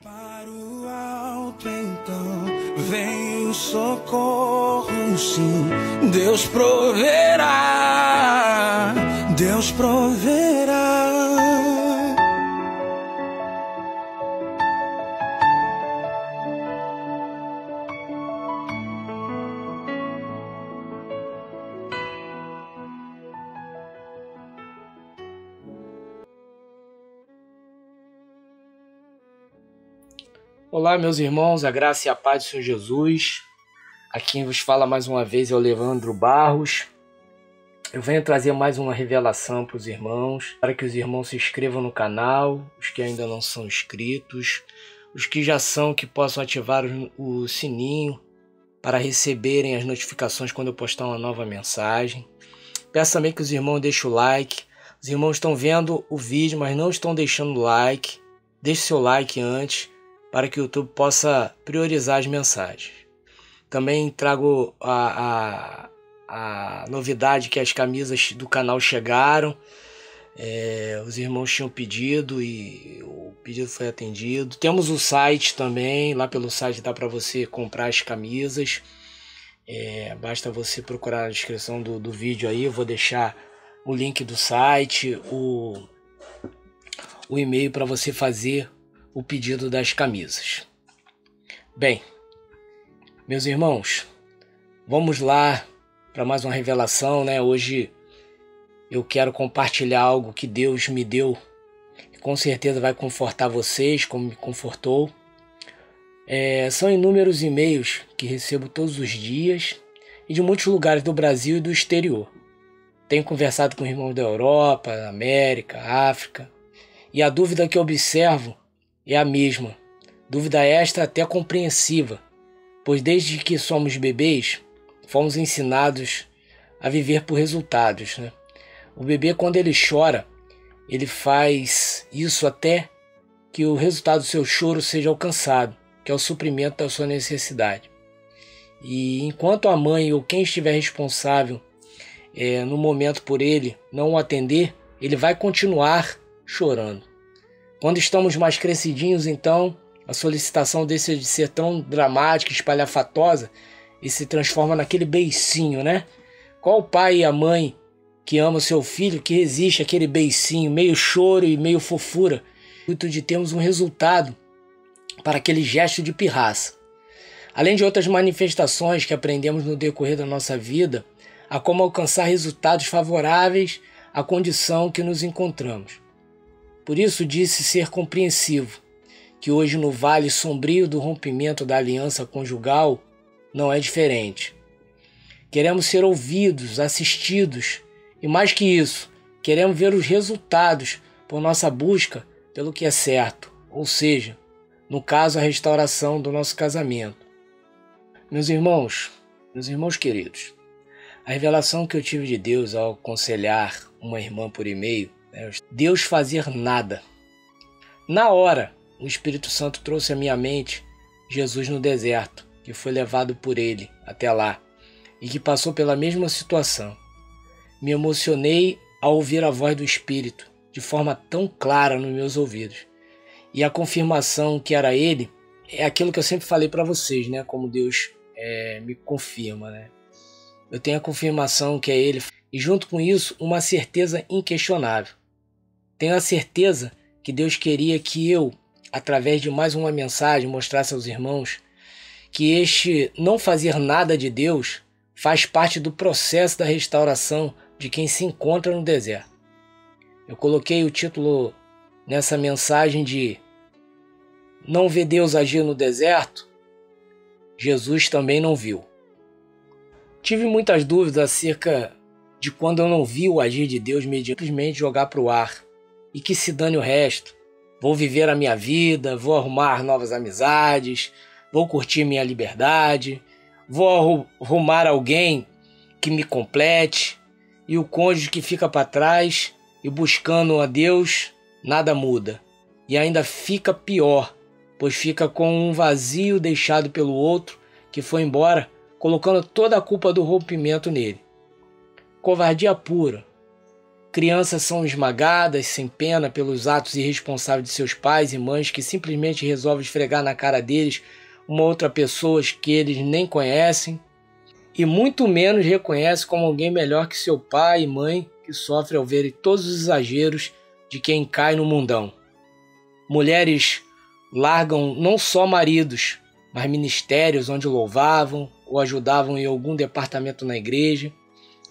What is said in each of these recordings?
Para o alto então vem o socorro, sim. Deus proverá, Deus proverá. Olá, meus irmãos, a graça e a paz do Senhor Jesus. Aqui quem vos fala mais uma vez é o Leandro Barros. Eu venho trazer mais uma revelação para os irmãos, para que os irmãos se inscrevam no canal, os que ainda não são inscritos, os que já são, que possam ativar o sininho para receberem as notificações quando eu postar uma nova mensagem. Peço também que os irmãos deixem o like. Os irmãos estão vendo o vídeo, mas não estão deixando o like. Deixe seu like antes, para que o YouTube possa priorizar as mensagens. Também trago a novidade que as camisas do canal chegaram. Os irmãos tinham pedido e o pedido foi atendido. Temos o site também, lá pelo site dá para você comprar as camisas. Basta você procurar na descrição do vídeo aí, eu vou deixar o link do site, o e-mail para você fazer o pedido das camisas. Bem, meus irmãos, vamos lá para mais uma revelação, né? Hoje eu quero compartilhar algo que Deus me deu, que com certeza vai confortar vocês, como me confortou. São inúmeros e-mails que recebo todos os dias e de muitos lugares do Brasil e do exterior. Tenho conversado com irmãos da Europa, América, África, e a dúvida que observo é a mesma, dúvida esta até compreensiva, pois desde que somos bebês, fomos ensinados a viver por resultados, né? O bebê, quando ele chora, ele faz isso até que o resultado do seu choro seja alcançado, que é o suprimento da sua necessidade. E enquanto a mãe ou quem estiver responsável no momento por ele não o atender, ele vai continuar chorando. Quando estamos mais crescidinhos, então, a solicitação deixa de ser tão dramática, espalhafatosa, e se transforma naquele beicinho, né? Qual o pai e a mãe que ama o seu filho que resiste àquele beicinho, meio choro e meio fofura, de termos um resultado para aquele gesto de pirraça? Além de outras manifestações que aprendemos no decorrer da nossa vida, a como alcançar resultados favoráveis à condição que nos encontramos. Por isso disse ser compreensivo, que hoje no vale sombrio do rompimento da aliança conjugal não é diferente. Queremos ser ouvidos, assistidos e mais que isso, queremos ver os resultados por nossa busca pelo que é certo, ou seja, no caso a restauração do nosso casamento. Meus irmãos queridos, a revelação que eu tive de Deus ao aconselhar uma irmã por e-mail, Deus fazer nada. Na hora, o Espírito Santo trouxe à minha mente Jesus no deserto, que foi levado por ele até lá e que passou pela mesma situação. Me emocionei ao ouvir a voz do Espírito de forma tão clara nos meus ouvidos. E a confirmação que era ele é aquilo que eu sempre falei para vocês, né? Como Deus me confirma, né? Eu tenho a confirmação que é ele e junto com isso uma certeza inquestionável. Tenho a certeza que Deus queria que eu, através de mais uma mensagem, mostrasse aos irmãos que este não fazer nada de Deus faz parte do processo da restauração de quem se encontra no deserto. Eu coloquei o título nessa mensagem de Não vê Deus agir no deserto? Jesus também não viu. Tive muitas dúvidas acerca de quando eu não vi o agir de Deus simplesmente jogar para o ar. E que se dane o resto. Vou viver a minha vida, vou arrumar novas amizades, vou curtir minha liberdade, vou arrumar alguém que me complete, e o cônjuge que fica para trás e buscando a Deus, nada muda. E ainda fica pior, pois fica com um vazio deixado pelo outro que foi embora, colocando toda a culpa do rompimento nele. Covardia pura. Crianças são esmagadas sem pena pelos atos irresponsáveis de seus pais e mães que simplesmente resolvem esfregar na cara deles uma outra pessoa que eles nem conhecem e muito menos reconhecem como alguém melhor que seu pai e mãe que sofrem ao verem todos os exageros de quem cai no mundão. Mulheres largam não só maridos, mas ministérios onde louvavam ou ajudavam em algum departamento na igreja.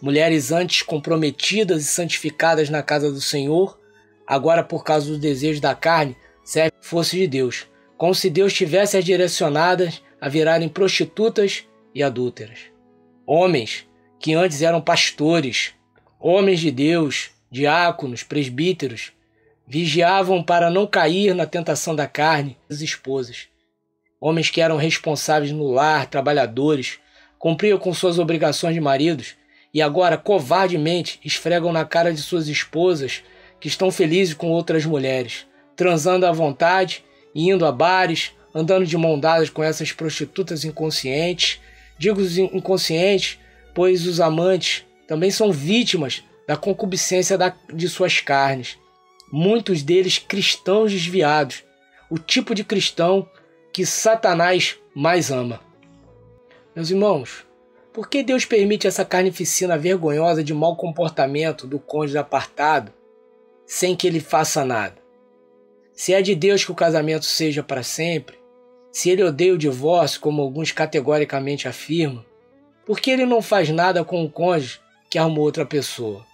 Mulheres antes comprometidas e santificadas na casa do Senhor, agora por causa do desejo da carne, servem força de Deus, como se Deus tivesse as direcionadas a virarem prostitutas e adúlteras. Homens que antes eram pastores, homens de Deus, diáconos, presbíteros, vigiavam para não cair na tentação da carne das esposas. Homens que eram responsáveis no lar, trabalhadores, cumpriam com suas obrigações de maridos e agora covardemente esfregam na cara de suas esposas que estão felizes com outras mulheres, transando à vontade, indo a bares, andando de mão dadas com essas prostitutas inconscientes. Digo inconscientes, pois os amantes também são vítimas da concupiscência de suas carnes. Muitos deles cristãos desviados, o tipo de cristão que Satanás mais ama. Meus irmãos, por que Deus permite essa carnificina vergonhosa de mau comportamento do cônjuge apartado sem que ele faça nada? Se é de Deus que o casamento seja para sempre, se ele odeia o divórcio, como alguns categoricamente afirmam, por que ele não faz nada com o cônjuge que arrumou outra pessoa?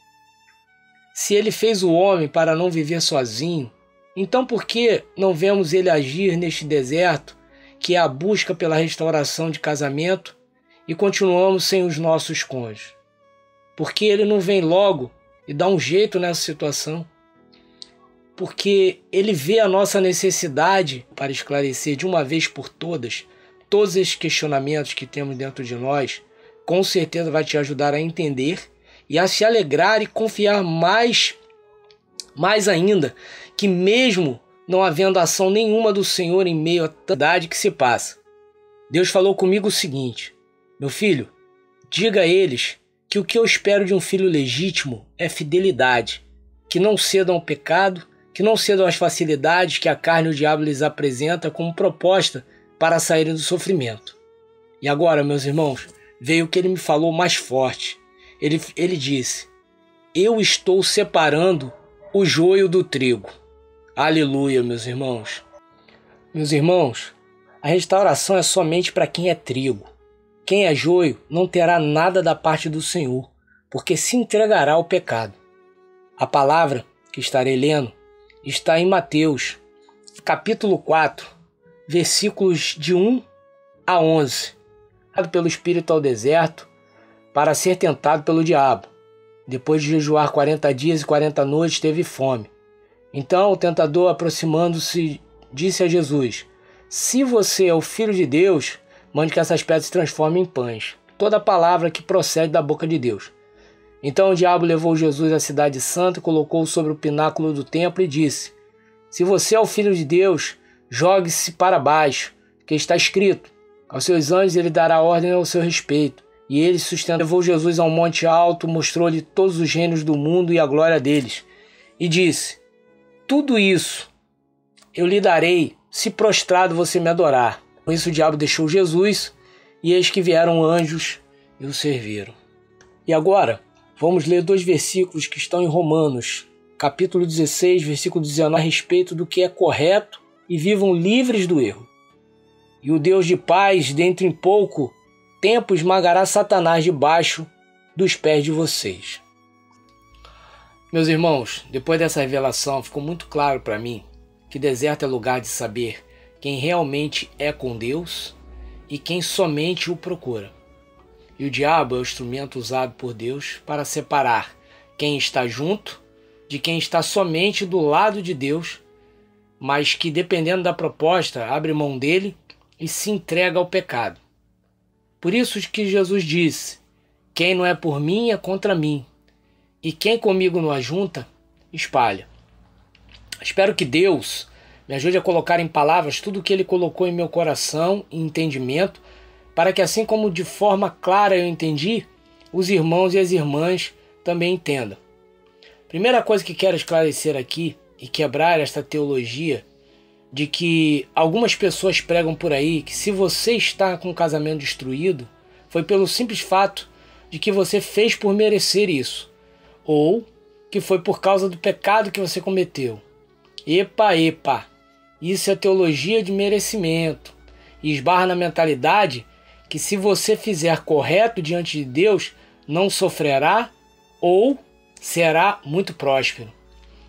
Se ele fez o homem para não viver sozinho, então por que não vemos ele agir neste deserto, que é a busca pela restauração de casamento, e continuamos sem os nossos cônjuges? Por que ele não vem logo e dá um jeito nessa situação? Porque ele vê a nossa necessidade para esclarecer de uma vez por todas todos esses questionamentos que temos dentro de nós. Com certeza vai te ajudar a entender e a se alegrar e confiar mais ainda, que mesmo não havendo ação nenhuma do Senhor em meio à tanta que se passa, Deus falou comigo o seguinte: meu filho, diga a eles que o que eu espero de um filho legítimo é fidelidade, que não cedam ao pecado, que não cedam às facilidades que a carne e o diabo lhes apresenta como proposta para saírem do sofrimento. E agora, meus irmãos, veio o que ele me falou mais forte. Ele disse: eu estou separando o joio do trigo. Aleluia, meus irmãos. Meus irmãos, a restauração é somente para quem é trigo. Quem é joio não terá nada da parte do Senhor, porque se entregará ao pecado. A palavra que estarei lendo está em Mateus, capítulo 4, versículos de 1 a 11. Pelo Espírito ao deserto, para ser tentado pelo diabo. Depois de jejuar 40 dias e 40 noites, teve fome. Então o tentador, aproximando-se, disse a Jesus: se você é o Filho de Deus, mande que essas pedras se transformem em pães. Toda palavra que procede da boca de Deus. Então o diabo levou Jesus à cidade santa e colocou-o sobre o pináculo do templo e disse: se você é o Filho de Deus, jogue-se para baixo, que está escrito: aos seus anjos ele dará ordem ao seu respeito. E ele levou Jesus a um monte alto, mostrou-lhe todos os reinos do mundo e a glória deles. E disse: tudo isso eu lhe darei, se prostrado você me adorar. Com isso o diabo deixou Jesus, e eis que vieram anjos e o serviram. E agora, vamos ler 2 versículos que estão em Romanos, capítulo 16, versículo 19, a respeito do que é correto e vivam livres do erro. E o Deus de paz, dentro em pouco tempo, esmagará Satanás debaixo dos pés de vocês. Meus irmãos, depois dessa revelação, ficou muito claro para mim que deserto é lugar de saber quem realmente é com Deus e quem somente o procura. E o diabo é o instrumento usado por Deus para separar quem está junto de quem está somente do lado de Deus, mas que, dependendo da proposta, abre mão dele e se entrega ao pecado. Por isso que Jesus disse: quem não é por mim é contra mim, e quem comigo não ajunta, espalha. Espero que Deus me ajude a colocar em palavras tudo o que Ele colocou em meu coração e entendimento, para que, assim como de forma clara eu entendi, os irmãos e as irmãs também entendam. Primeira coisa que quero esclarecer aqui e quebrar esta teologia de que algumas pessoas pregam por aí que se você está com um casamento destruído, foi pelo simples fato de que você fez por merecer isso, ou que foi por causa do pecado que você cometeu. Epa, isso é teologia de merecimento e esbarra na mentalidade que se você fizer correto diante de Deus, não sofrerá ou será muito próspero.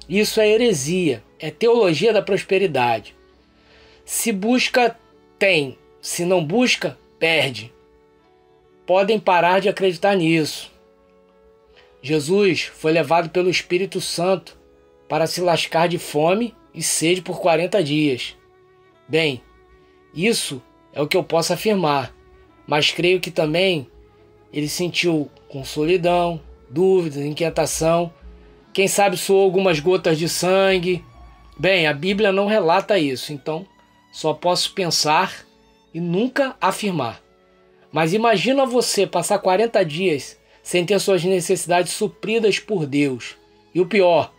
Isso é heresia, é teologia da prosperidade. Se busca, tem. Se não busca, perde. Podem parar de acreditar nisso. Jesus foi levado pelo Espírito Santo para se lascar de fome e sede por 40 dias. Bem, isso é o que eu posso afirmar, mas creio que também ele sentiu com solidão, dúvidas, inquietação, quem sabe suou algumas gotas de sangue. Bem, a Bíblia não relata isso, então só posso pensar e nunca afirmar. Mas imagina você passar 40 dias sem ter suas necessidades supridas por Deus. E o pior,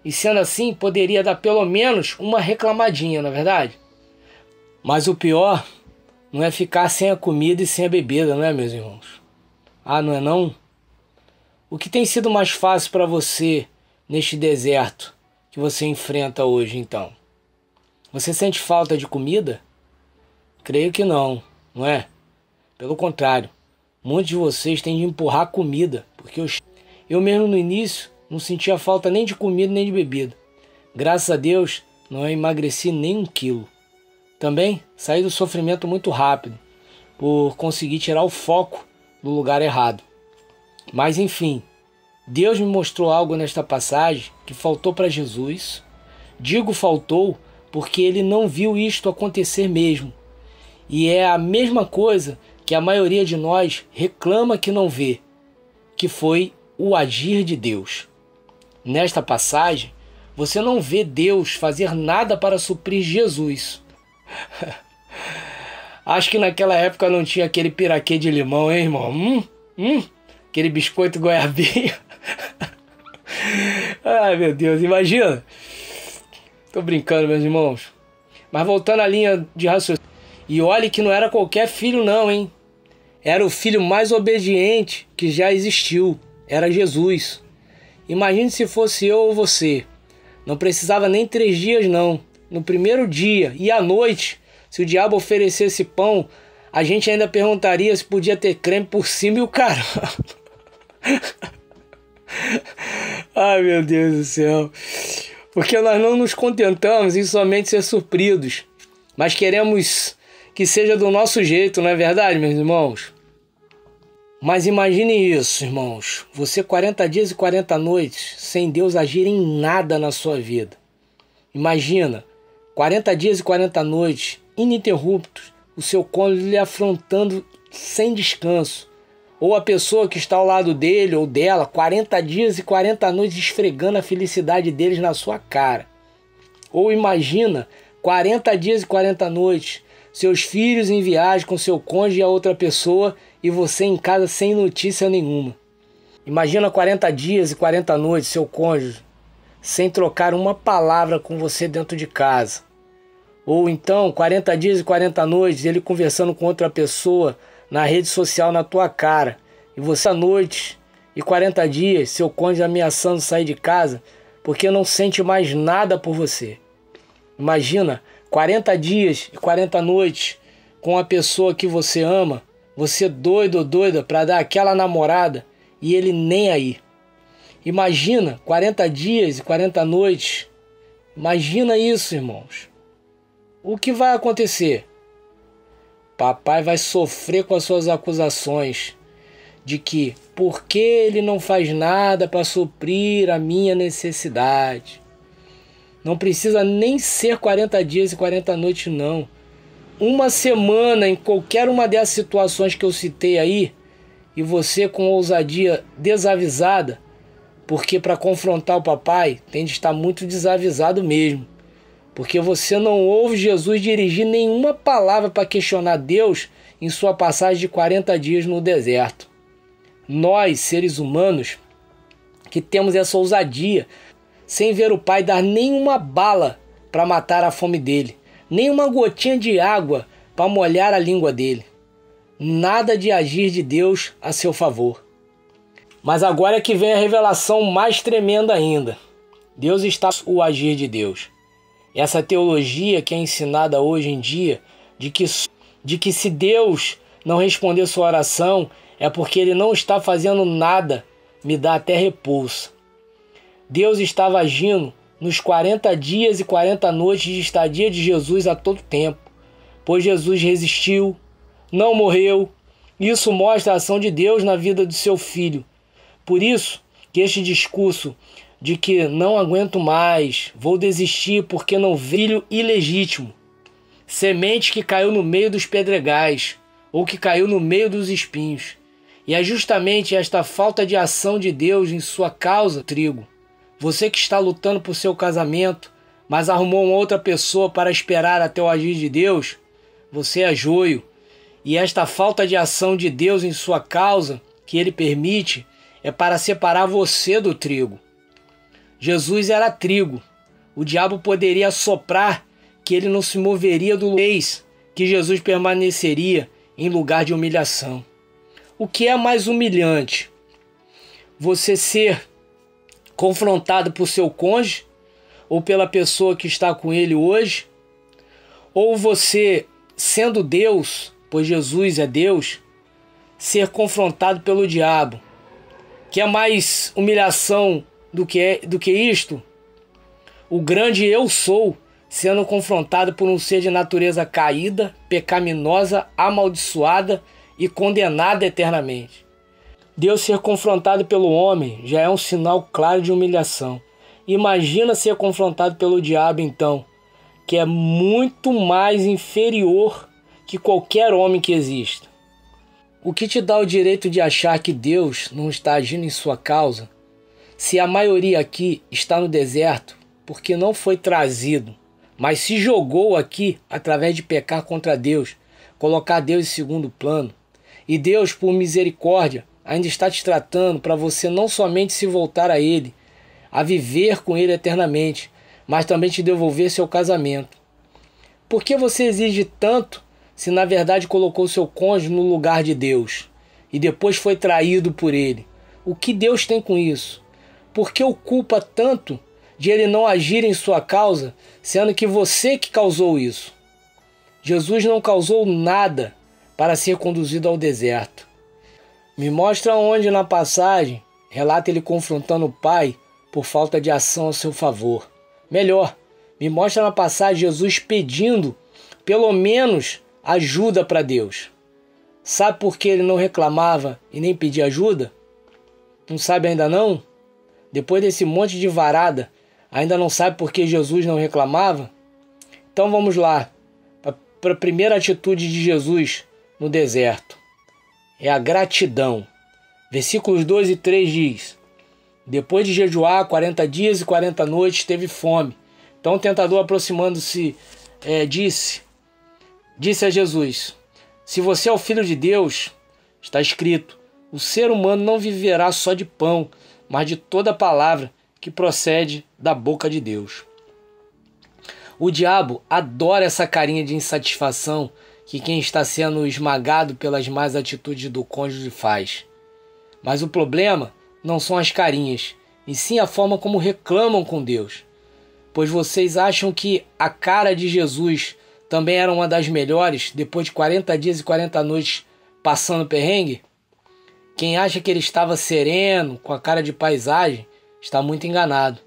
e sendo assim, poderia dar pelo menos uma reclamadinha, não é verdade? Mas o pior não é ficar sem a comida e sem a bebida, não é, meus irmãos? Ah, não é não? O que tem sido mais fácil para você neste deserto que você enfrenta hoje, então? Você sente falta de comida? Creio que não, não é? Pelo contrário, muitos de vocês têm de empurrar comida, porque eu mesmo no início não sentia falta nem de comida nem de bebida. Graças a Deus, não emagreci nem 1 quilo. Também saí do sofrimento muito rápido, por conseguir tirar o foco do lugar errado. Mas enfim, Deus me mostrou algo nesta passagem que faltou para Jesus. Digo faltou porque ele não viu isto acontecer mesmo. E é a mesma coisa que a maioria de nós reclama que não vê, que foi o agir de Deus. Nesta passagem, você não vê Deus fazer nada para suprir Jesus. Acho que naquela época não tinha aquele piraquê de limão, hein, irmão? Aquele biscoito goiabinho. Ai, meu Deus, imagina. Tô brincando, meus irmãos. Mas voltando à linha de raciocínio. E olhe que não era qualquer filho não, hein? Era o filho mais obediente que já existiu. Era Jesus. Imagine se fosse eu ou você. Não precisava nem 3 dias não. No primeiro dia e à noite, se o diabo oferecesse pão, a gente ainda perguntaria se podia ter creme por cima e o caramba. Ai, meu Deus do céu. Porque nós não nos contentamos em somente ser supridos, mas queremos que seja do nosso jeito, não é verdade, meus irmãos? Mas imagine isso, irmãos. Você 40 dias e 40 noites sem Deus agir em nada na sua vida. Imagina, 40 dias e 40 noites ininterruptos, o seu cônjuge lhe afrontando sem descanso. Ou a pessoa que está ao lado dele ou dela, 40 dias e 40 noites esfregando a felicidade deles na sua cara. Ou imagina, 40 dias e 40 noites, seus filhos em viagem com seu cônjuge e a outra pessoa e você em casa sem notícia nenhuma. Imagina 40 dias e 40 noites, seu cônjuge, sem trocar uma palavra com você dentro de casa. Ou então, 40 dias e 40 noites, ele conversando com outra pessoa na rede social na tua cara. E você à noite e 40 dias, seu cônjuge ameaçando sair de casa porque não sente mais nada por você. Imagina 40 dias e 40 noites com a pessoa que você ama, você doido ou doida para dar aquela namorada e ele nem aí. Imagina 40 dias e 40 noites. Imagina isso, irmãos. O que vai acontecer? Papai vai sofrer com as suas acusações de que por que ele não faz nada para suprir a minha necessidade. Não precisa nem ser 40 dias e 40 noites, não. Uma semana em qualquer uma dessas situações que eu citei aí, e você com ousadia desavisada, porque para confrontar o papai tem de estar muito desavisado mesmo. Porque você não ouve Jesus dirigir nenhuma palavra para questionar Deus em sua passagem de 40 dias no deserto. Nós, seres humanos, que temos essa ousadia, sem ver o Pai dar nenhuma bala para matar a fome dele, nem uma gotinha de água para molhar a língua dele. Nada de agir de Deus a seu favor. Mas agora é que vem a revelação mais tremenda ainda. Deus está o agir de Deus. Essa teologia que é ensinada hoje em dia, de que se Deus não responder sua oração, é porque ele não está fazendo nada, me dá até repulsa. Deus estava agindo nos 40 dias e 40 noites de estadia de Jesus a todo tempo, pois Jesus resistiu, não morreu. Isso mostra a ação de Deus na vida do seu filho. Por isso que este discurso de que não aguento mais, vou desistir porque não filho ilegítimo, semente que caiu no meio dos pedregais ou que caiu no meio dos espinhos. E é justamente esta falta de ação de Deus em sua causa, trigo. Você que está lutando por seu casamento, mas arrumou uma outra pessoa para esperar até o agir de Deus, você é joio. E esta falta de ação de Deus em sua causa, que ele permite, é para separar você do trigo. Jesus era trigo. O diabo poderia soprar que ele não se moveria do eis que Jesus permaneceria em lugar de humilhação. O que é mais humilhante? Você ser confrontado por seu cônjuge ou pela pessoa que está com ele hoje? Ou você, sendo Deus, pois Jesus é Deus, ser confrontado pelo diabo? Que é mais humilhação do que isto? O grande eu sou sendo confrontado por um ser de natureza caída, pecaminosa, amaldiçoada e condenada eternamente. Deus ser confrontado pelo homem já é um sinal claro de humilhação. Imagina ser confrontado pelo diabo então, que é muito mais inferior que qualquer homem que exista. O que te dá o direito de achar que Deus não está agindo em sua causa, se a maioria aqui está no deserto porque não foi trazido, mas se jogou aqui através de pecar contra Deus, colocar Deus em segundo plano, e Deus, por misericórdia, ainda está te tratando para você não somente se voltar a Ele, a viver com Ele eternamente, mas também te devolver seu casamento. Por que você exige tanto se na verdade colocou seu cônjuge no lugar de Deus e depois foi traído por Ele? O que Deus tem com isso? Por que o culpa tanto de Ele não agir em sua causa, sendo que você que causou isso? Jesus não causou nada para ser conduzido ao deserto. Me mostra onde na passagem relata ele confrontando o Pai por falta de ação a seu favor. Melhor, me mostra na passagem Jesus pedindo pelo menos ajuda para Deus. Sabe por que ele não reclamava e nem pedia ajuda? Não sabe ainda não? Depois desse monte de varada, ainda não sabe por que Jesus não reclamava? Então vamos lá, para a primeira atitude de Jesus no deserto. É a gratidão. Versículos 2 e 3 diz: depois de jejuar 40 dias e 40 noites, teve fome. Então o tentador, aproximando-se, disse a Jesus: se você é o Filho de Deus, está escrito, o ser humano não viverá só de pão, mas de toda palavra que procede da boca de Deus. O diabo adora essa carinha de insatisfação que quem está sendo esmagado pelas más atitudes do cônjuge faz. Mas o problema não são as carinhas, e sim a forma como reclamam com Deus. Pois vocês acham que a cara de Jesus também era uma das melhores, depois de 40 dias e 40 noites passando perrengue? Quem acha que ele estava sereno, com a cara de paisagem, está muito enganado.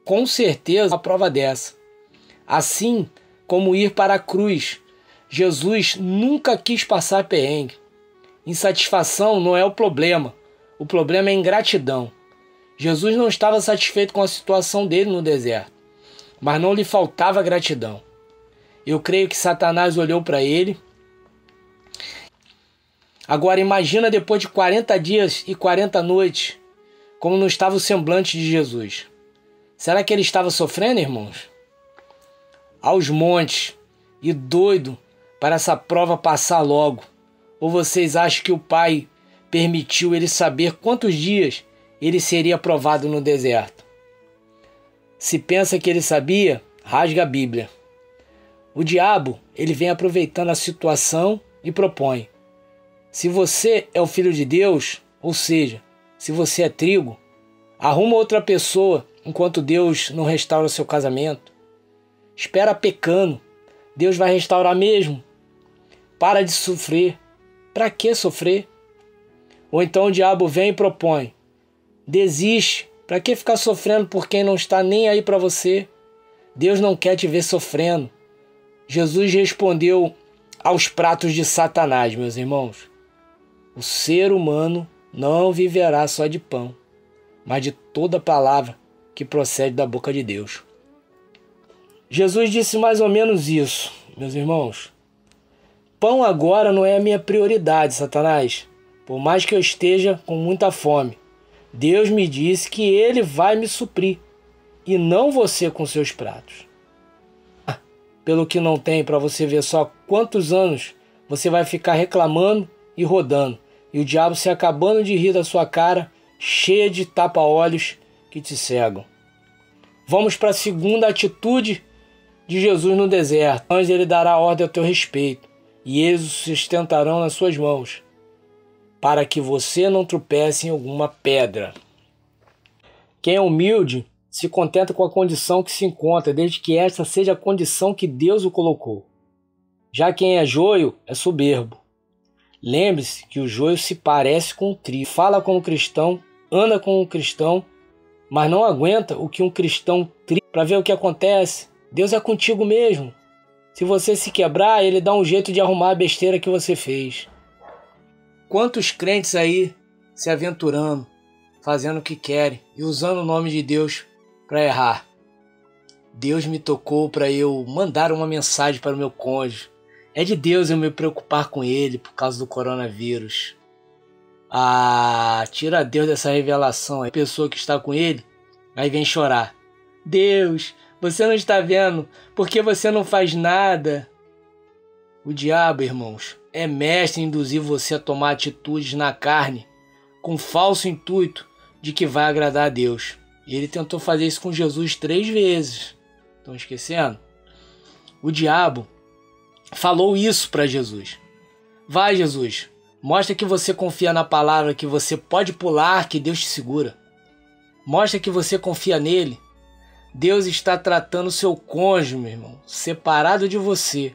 Com certeza, uma prova dessa. Assim como ir para a cruz, Jesus nunca quis passar perrengue. Insatisfação não é o problema é ingratidão. Jesus não estava satisfeito com a situação dele no deserto, mas não lhe faltava gratidão. Eu creio que Satanás olhou para ele. Agora imagina depois de 40 dias e 40 noites, como não estava o semblante de Jesus. Será que ele estava sofrendo, irmãos? Aos montes e doido para essa prova passar logo. Ou vocês acham que o Pai permitiu ele saber quantos dias ele seria provado no deserto. Se pensa que ele sabia, rasga a Bíblia. O diabo, ele vem aproveitando a situação e propõe: se você é o filho de Deus, ou seja, se você é trigo, arruma outra pessoa enquanto Deus não restaura seu casamento. Espera pecando, Deus vai restaurar mesmo. Para de sofrer. Para que sofrer? Ou então o diabo vem e propõe: desiste. Para que ficar sofrendo por quem não está nem aí para você? Deus não quer te ver sofrendo. Jesus respondeu aos pratos de Satanás, meus irmãos: o ser humano não viverá só de pão, mas de toda palavra que procede da boca de Deus. Jesus disse mais ou menos isso, meus irmãos. Pão agora não é a minha prioridade, Satanás. Por mais que eu esteja com muita fome, Deus me disse que Ele vai me suprir, e não você com seus pratos. Pelo que não tem, para você ver só quantos anos você vai ficar reclamando e rodando, e o diabo se acabando de rir da sua cara, cheia de tapa-olhos que te cegam. Vamos para a segunda atitude de Jesus no deserto. Antes ele dará ordem a teu respeito, e eles o sustentarão nas suas mãos, para que você não tropece em alguma pedra. Quem é humilde se contenta com a condição que se encontra, desde que esta seja a condição que Deus o colocou. Já quem é joio é soberbo. Lembre-se que o joio se parece com o trigo. Fala como cristão, anda como um cristão, mas não aguenta o que um cristão triga para ver o que acontece. Deus é contigo mesmo. Se você se quebrar, Ele dá um jeito de arrumar a besteira que você fez. Quantos crentes aí se aventurando, fazendo o que querem e usando o nome de Deus para errar. Deus me tocou para eu mandar uma mensagem para o meu cônjuge. É de Deus eu me preocupar com ele por causa do coronavírus. Tira Deus dessa revelação. A pessoa que está com ele, aí vem chorar. Deus, você não está vendo porque você não faz nada. O diabo, irmãos, é mestre em induzir você a tomar atitudes na carne com falso intuito de que vai agradar a Deus. E ele tentou fazer isso com Jesus 3 vezes. Estão esquecendo? O diabo falou isso para Jesus. Vai, Jesus, mostra que você confia na palavra, que você pode pular, que Deus te segura. Mostra que você confia nele. Deus está tratando o seu cônjuge, meu irmão, separado de você.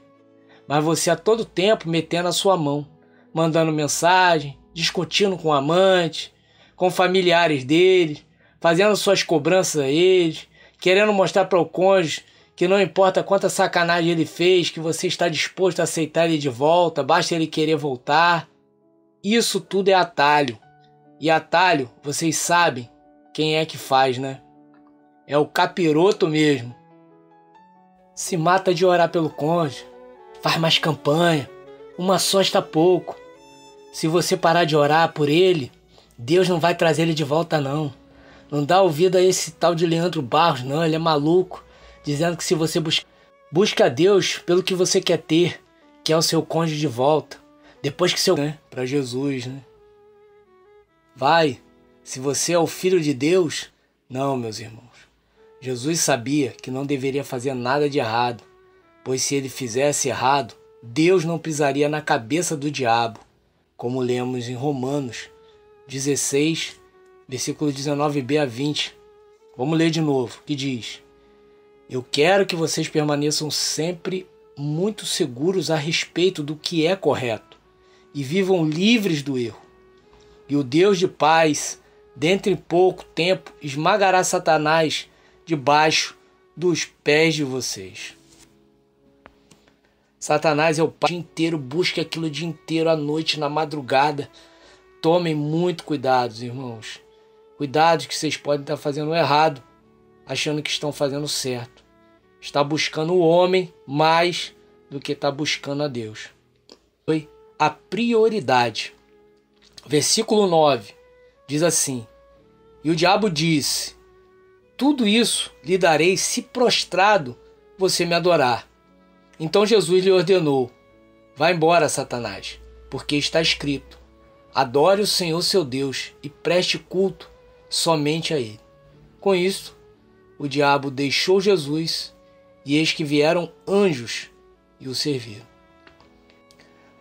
Mas você a todo tempo metendo a sua mão, mandando mensagem, discutindo com o amante, com familiares dele, fazendo suas cobranças a eles, querendo mostrar para o cônjuge que não importa quanta sacanagem ele fez, que você está disposto a aceitar ele de volta, basta ele querer voltar. Isso tudo é atalho. E atalho, vocês sabem quem é que faz, né? É o capiroto mesmo. Se mata de orar pelo cônjuge, faz mais campanha, uma só está pouco. Se você parar de orar por ele, Deus não vai trazer ele de volta não. Não dá ouvido a esse tal de Leandro Barros não, ele é maluco, dizendo que se você busca a Deus pelo que você quer ter, que é o seu cônjuge de volta, depois que seu... para Jesus, né? Vai, se você é o filho de Deus, não, meus irmãos. Jesus sabia que não deveria fazer nada de errado, pois se ele fizesse errado, Deus não pisaria na cabeça do diabo, como lemos em Romanos 16, versículo 19b a 20. Vamos ler de novo, que diz: eu quero que vocês permaneçam sempre muito seguros a respeito do que é correto e vivam livres do erro. E o Deus de paz, dentro de pouco tempo, esmagará Satanás debaixo dos pés de vocês. Satanás é o pai. O dia inteiro, busque aquilo o dia inteiro, à noite, na madrugada. Tomem muito cuidado, irmãos. Cuidado que vocês podem estar fazendo errado, achando que estão fazendo certo. Está buscando o homem mais do que está buscando a Deus. Foi a prioridade. Versículo 9 diz assim: e o diabo disse: tudo isso lhe darei se prostrado você me adorar. Então Jesus lhe ordenou: vá embora, Satanás, porque está escrito: adore o Senhor seu Deus e preste culto somente a ele. Com isso, o diabo deixou Jesus e eis que vieram anjos e o serviram.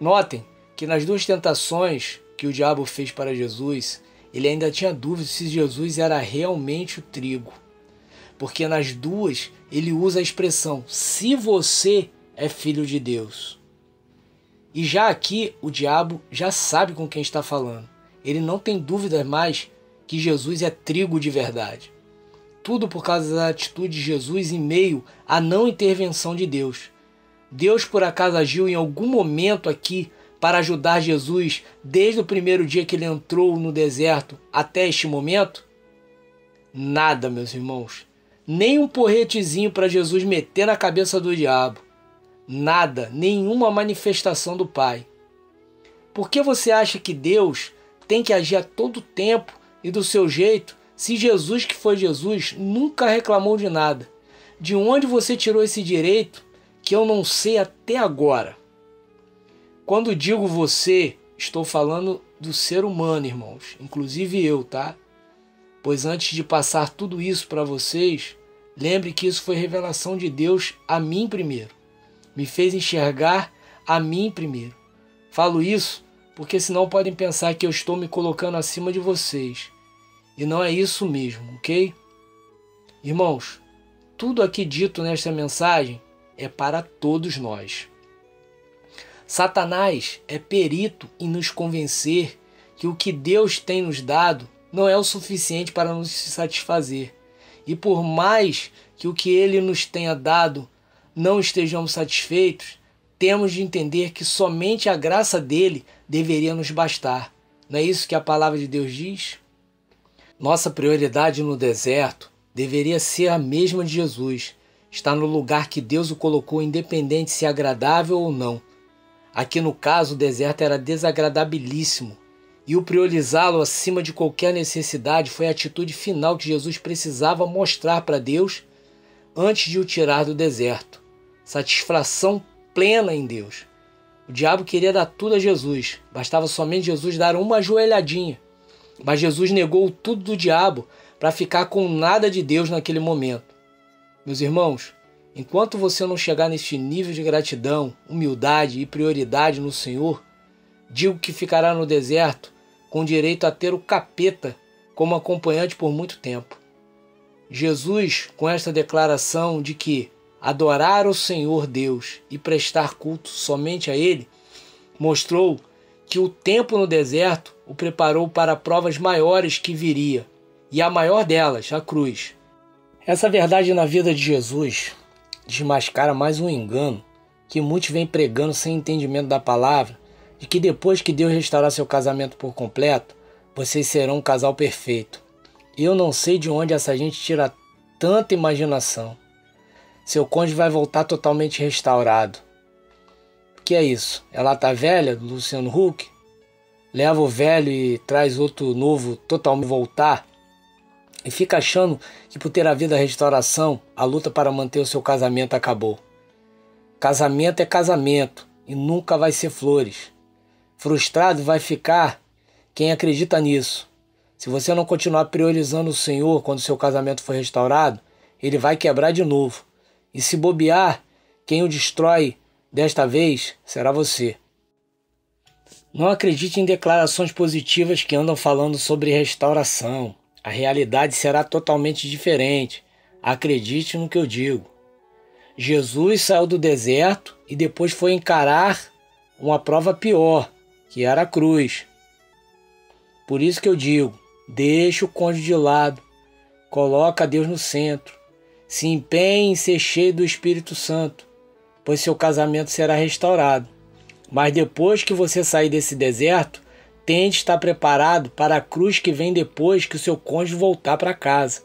Notem que nas duas tentações que o diabo fez para Jesus, ele ainda tinha dúvida se Jesus era realmente o trigo. Porque nas duas ele usa a expressão, se você é filho de Deus. E já aqui o diabo já sabe com quem está falando. Ele não tem dúvida mais que Jesus é trigo de verdade. Tudo por causa da atitude de Jesus em meio à não intervenção de Deus. Deus por acaso agiu em algum momento aqui para ajudar Jesus desde o primeiro dia que ele entrou no deserto até este momento? Nada, meus irmãos. Nem um porretezinho para Jesus meter na cabeça do diabo. Nada, nenhuma manifestação do Pai. Por que você acha que Deus tem que agir a todo tempo e do seu jeito, se Jesus, que foi Jesus, nunca reclamou de nada? De onde você tirou esse direito que eu não sei até agora? Quando digo você, estou falando do ser humano, irmãos, inclusive eu, tá? Pois antes de passar tudo isso para vocês, lembre que isso foi revelação de Deus a mim primeiro. Me fez enxergar a mim primeiro. Falo isso porque senão podem pensar que eu estou me colocando acima de vocês. E não é isso mesmo, ok? Irmãos, tudo aqui dito nesta mensagem é para todos nós. Satanás é perito em nos convencer que o que Deus tem nos dado não é o suficiente para nos satisfazer. E por mais que o que Ele nos tenha dado não estejamos satisfeitos, temos de entender que somente a graça dele deveria nos bastar. Não é isso que a palavra de Deus diz? Nossa prioridade no deserto deveria ser a mesma de Jesus. Estar no lugar que Deus o colocou, independente se é agradável ou não. Aqui no caso, o deserto era desagradabilíssimo. E o priorizá-lo acima de qualquer necessidade foi a atitude final que Jesus precisava mostrar para Deus antes de o tirar do deserto. Satisfação plena em Deus. O diabo queria dar tudo a Jesus. Bastava somente Jesus dar uma ajoelhadinha. Mas Jesus negou tudo do diabo para ficar com nada de Deus naquele momento. Meus irmãos, enquanto você não chegar neste nível de gratidão, humildade e prioridade no Senhor, digo que ficará no deserto com direito a ter o capeta como acompanhante por muito tempo. Jesus, com esta declaração de que adorar o Senhor Deus e prestar culto somente a Ele, mostrou que o tempo no deserto o preparou para provas maiores que viria, e a maior delas, a cruz. Essa verdade na vida de Jesus desmascara mais um engano que muitos vêm pregando sem entendimento da palavra, de que depois que Deus restaurar seu casamento por completo, vocês serão um casal perfeito. Eu não sei de onde essa gente tira tanta imaginação. Seu cônjuge vai voltar totalmente restaurado. O que é isso? É lata velha do Luciano Huck? Leva o velho e traz outro novo totalmente voltar? E fica achando que por ter havido a restauração, a luta para manter o seu casamento acabou. Casamento é casamento e nunca vai ser flores. Frustrado vai ficar quem acredita nisso. Se você não continuar priorizando o Senhor quando seu casamento for restaurado, ele vai quebrar de novo. E se bobear, quem o destrói desta vez será você. Não acredite em declarações positivas que andam falando sobre restauração. A realidade será totalmente diferente. Acredite no que eu digo. Jesus saiu do deserto e depois foi encarar uma prova pior, que era a cruz. Por isso que eu digo, deixa o cônjuge de lado, coloca Deus no centro, se empenhe em ser cheio do Espírito Santo, pois seu casamento será restaurado. Mas depois que você sair desse deserto, tente estar preparado para a cruz que vem depois que o seu cônjuge voltar para casa.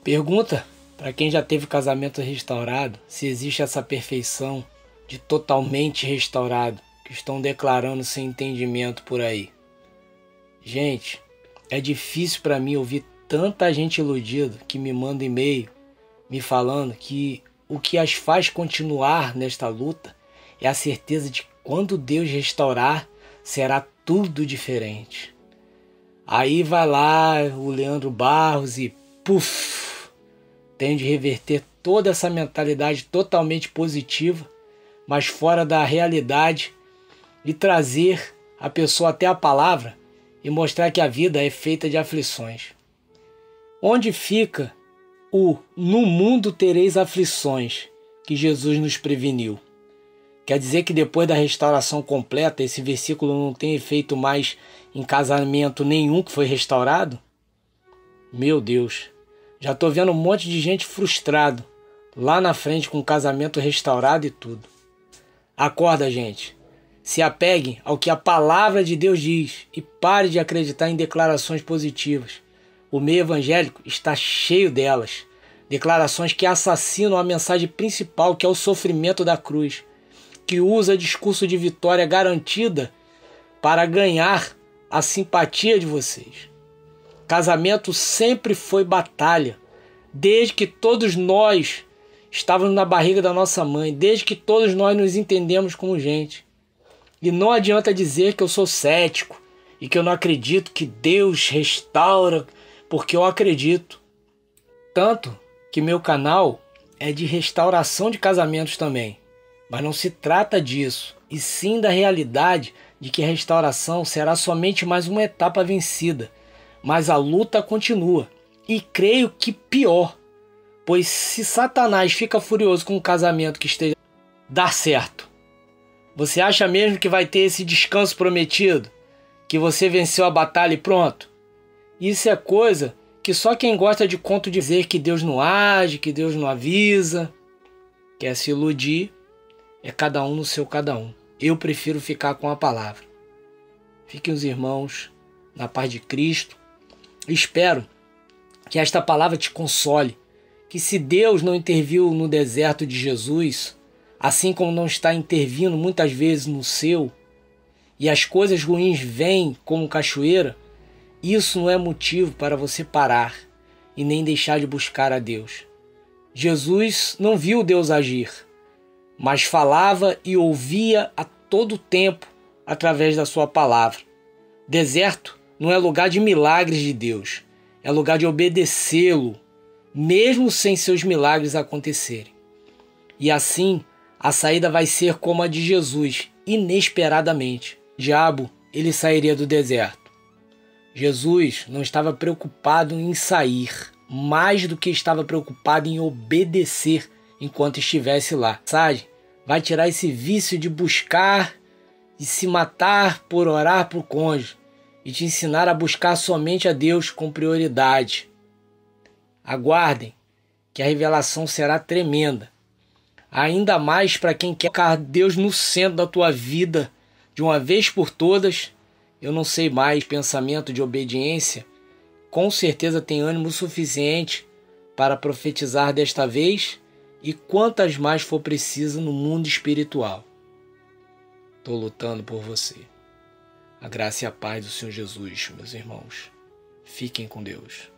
Pergunta para quem já teve casamento restaurado se existe essa perfeição de totalmente restaurado que estão declarando sem entendimento por aí. Gente, é difícil para mim ouvir tanta gente iludida que me manda e-mail me falando que o que as faz continuar nesta luta é a certeza de que quando Deus restaurar, será tudo diferente. Aí vai lá o Leandro Barros e puf, tem de reverter toda essa mentalidade totalmente positiva, mas fora da realidade, e trazer a pessoa até a palavra e mostrar que a vida é feita de aflições. Onde fica o "no mundo tereis aflições" que Jesus nos preveniu? Quer dizer que depois da restauração completa, esse versículo não tem efeito mais em casamento nenhum que foi restaurado? Meu Deus, já estou vendo um monte de gente frustrado lá na frente com o casamento restaurado e tudo. Acorda, gente. Se apeguem ao que a palavra de Deus diz e pare de acreditar em declarações positivas. O meio evangélico está cheio delas. Declarações que assassinam a mensagem principal, que é o sofrimento da cruz, que usa discurso de vitória garantida para ganhar a simpatia de vocês. Casamento sempre foi batalha, desde que todos nós estávamos na barriga da nossa mãe, desde que todos nós nos entendemos como gente. E não adianta dizer que eu sou cético e que eu não acredito que Deus restaura, porque eu acredito. Tanto que meu canal é de restauração de casamentos também. Mas não se trata disso, e sim da realidade de que a restauração será somente mais uma etapa vencida. Mas a luta continua. E creio que pior. Pois se Satanás fica furioso com um casamento que esteja dar certo, você acha mesmo que vai ter esse descanso prometido? Que você venceu a batalha e pronto? Isso é coisa que só quem gosta de conto dizer que Deus não age, que Deus não avisa, quer se iludir. É cada um no seu cada um. Eu prefiro ficar com a palavra. Fiquem os irmãos na paz de Cristo. Espero que esta palavra te console. Que se Deus não interviu no deserto de Jesus, assim como não está intervindo muitas vezes no seu, e as coisas ruins vêm como cachoeira, isso não é motivo para você parar e nem deixar de buscar a Deus. Jesus não viu Deus agir, mas falava e ouvia a todo tempo através da sua palavra. Deserto não é lugar de milagres de Deus, é lugar de obedecê-lo, mesmo sem seus milagres acontecerem. E assim, a saída vai ser como a de Jesus, inesperadamente. O diabo, ele sairia do deserto. Jesus não estava preocupado em sair, mais do que estava preocupado em obedecer enquanto estivesse lá. Vai tirar esse vício de buscar e se matar por orar por cônjuge e te ensinar a buscar somente a Deus com prioridade. Aguardem, que a revelação será tremenda. Ainda mais para quem quer colocar Deus no centro da tua vida de uma vez por todas. Eu não sei mais, pensamento de obediência, com certeza tem ânimo suficiente para profetizar desta vez e quantas mais for preciso no mundo espiritual. Estou lutando por você. A graça e a paz do Senhor Jesus, meus irmãos. Fiquem com Deus.